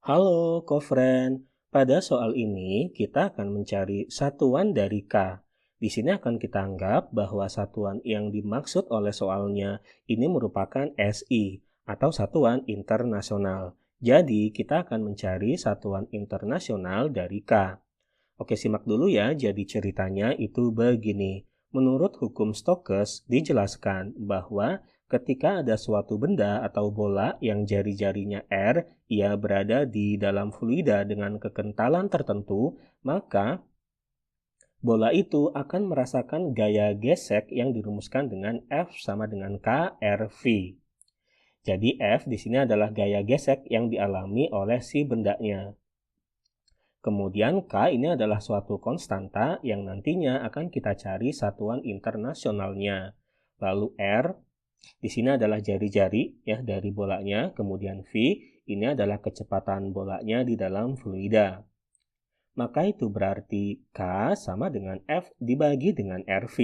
Halo, Kofren. Pada soal ini, kita akan mencari satuan dari K. Di sini akan kita anggap bahwa satuan yang dimaksud oleh soalnya ini merupakan SI atau satuan internasional. Jadi, kita akan mencari satuan internasional dari K. Oke, simak dulu ya. Jadi ceritanya itu begini. Menurut hukum Stokes dijelaskan bahwa ketika ada suatu benda atau bola yang jari-jarinya R, ia berada di dalam fluida dengan kekentalan tertentu, maka bola itu akan merasakan gaya gesek yang dirumuskan dengan F sama dengan K RV. Jadi F di sini adalah gaya gesek yang dialami oleh si bendanya. Kemudian K ini adalah suatu konstanta yang nantinya akan kita cari satuan internasionalnya. Lalu R di sini adalah jari-jari ya dari bolanya, kemudian V ini adalah kecepatan bolanya di dalam fluida. Maka itu berarti K sama dengan F dibagi dengan RV.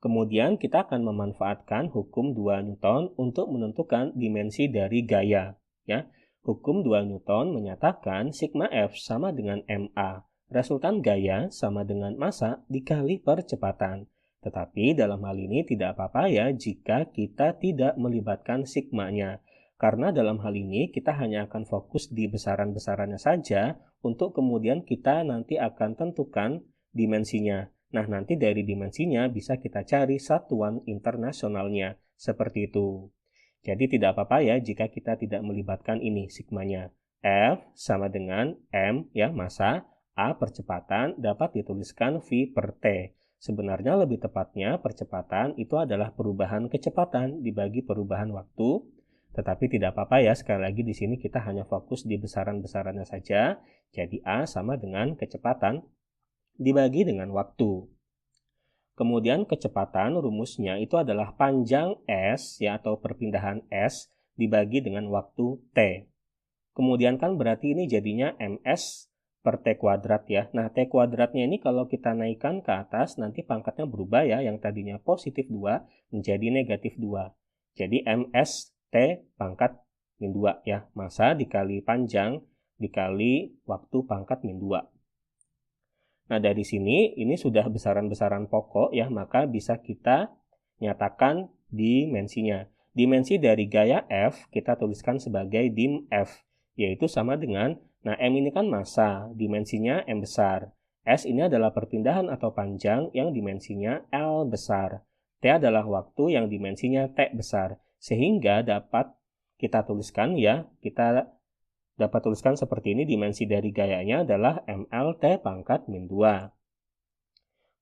Kemudian kita akan memanfaatkan hukum 2 Newton untuk menentukan dimensi dari gaya ya. Hukum 2 Newton menyatakan sigma F sama dengan ma. Resultan gaya sama dengan massa dikali percepatan. Tetapi dalam hal ini tidak apa-apa ya jika kita tidak melibatkan sigmanya. Karena dalam hal ini kita hanya akan fokus di besaran-besarannya saja untuk kemudian kita nanti akan tentukan dimensinya. Nah, nanti dari dimensinya bisa kita cari satuan internasionalnya. Seperti itu. Jadi tidak apa-apa ya jika kita tidak melibatkan ini sigmanya. F sama dengan M ya massa, A percepatan dapat dituliskan V per T. Sebenarnya lebih tepatnya percepatan itu adalah perubahan kecepatan dibagi perubahan waktu. Tetapi tidak apa-apa ya, sekali lagi di sini kita hanya fokus di besaran-besarannya saja. Jadi A sama dengan kecepatan dibagi dengan waktu. Kemudian kecepatan rumusnya itu adalah panjang S ya atau perpindahan S dibagi dengan waktu T. Kemudian kan berarti ini jadinya MS per T kuadrat ya. Nah, T kuadratnya ini kalau kita naikkan ke atas nanti pangkatnya berubah ya. Yang tadinya positif 2 menjadi negatif 2. Jadi MS T pangkat min 2 ya. Massa dikali panjang dikali waktu pangkat min 2. Nah, dari sini ini sudah besaran-besaran pokok ya, maka bisa kita nyatakan dimensinya. Dimensi dari gaya F kita tuliskan sebagai dim F, yaitu sama dengan, nah M ini kan massa, dimensinya M besar. S ini adalah perpindahan atau panjang yang dimensinya L besar. T adalah waktu yang dimensinya T besar. Sehingga dapat kita tuliskan ya, kita dapat tuliskan seperti ini, dimensi dari gayanya adalah MLT pangkat min 2.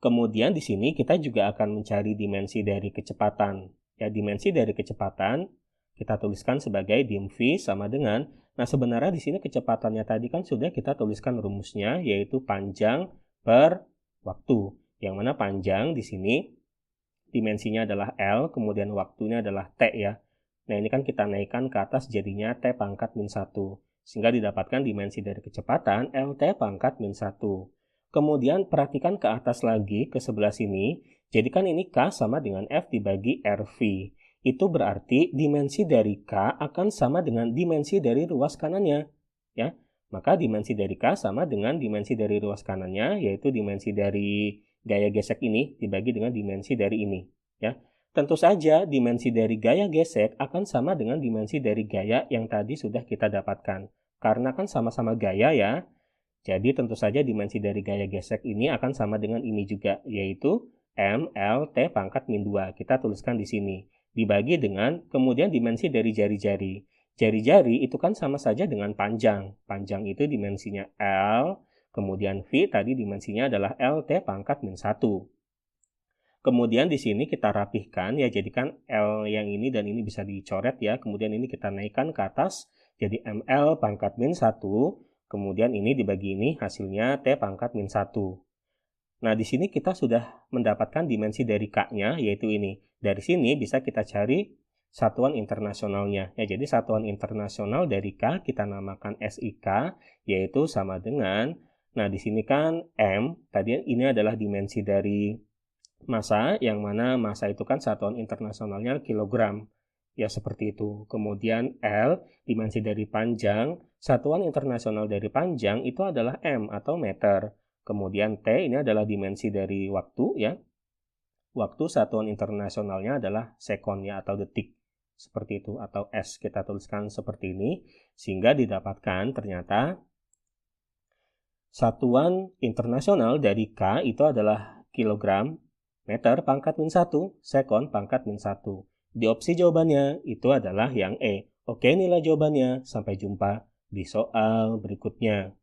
Kemudian di sini kita juga akan mencari dimensi dari kecepatan. Ya, dimensi dari kecepatan kita tuliskan sebagai dim V sama dengan, nah sebenarnya di sini kecepatannya tadi kan sudah kita tuliskan rumusnya, yaitu panjang per waktu. Yang mana panjang di sini dimensinya adalah L, kemudian waktunya adalah T ya. Nah ini kan kita naikkan ke atas jadinya T pangkat min 1. Sehingga didapatkan dimensi dari kecepatan LT pangkat min 1. Kemudian perhatikan ke atas lagi ke sebelah sini. Jadi kan ini K sama dengan F dibagi RV. Itu berarti dimensi dari K akan sama dengan dimensi dari ruas kanannya. Ya, maka dimensi dari K sama dengan dimensi dari ruas kanannya, yaitu dimensi dari gaya gesek ini dibagi dengan dimensi dari ini. Ya, tentu saja dimensi dari gaya gesek akan sama dengan dimensi dari gaya yang tadi sudah kita dapatkan. Karena kan sama-sama gaya ya, jadi tentu saja dimensi dari gaya gesek ini akan sama dengan ini juga, yaitu M, L, T pangkat min 2. Kita tuliskan di sini. Dibagi dengan kemudian dimensi dari jari-jari. Jari-jari itu kan sama saja dengan panjang. Panjang itu dimensinya L, kemudian V tadi dimensinya adalah LT pangkat min 1. Kemudian di sini kita rapihkan ya, jadikan L yang ini dan ini bisa dicoret ya. Kemudian ini kita naikkan ke atas jadi ML pangkat min 1. Kemudian ini dibagi ini hasilnya T pangkat min 1. Nah, di sini kita sudah mendapatkan dimensi dari K-nya, yaitu ini. Dari sini bisa kita cari satuan internasionalnya. Ya, jadi satuan internasional dari K kita namakan SIK, yaitu sama dengan, nah di sini kan M, tadi ini adalah dimensi dari massa, yang mana massa itu kan satuan internasionalnya kilogram. Ya seperti itu. Kemudian L, dimensi dari panjang. Satuan internasional dari panjang itu adalah M atau meter. Kemudian T ini adalah dimensi dari waktu ya. Waktu satuan internasionalnya adalah sekon ya atau detik. Seperti itu. Atau S kita tuliskan seperti ini. Sehingga didapatkan ternyata satuan internasional dari K itu adalah kilogram, meter pangkat min 1, sekon pangkat min 1. Di opsi jawabannya itu adalah yang E. Oke, inilah jawabannya. Sampai jumpa di soal berikutnya.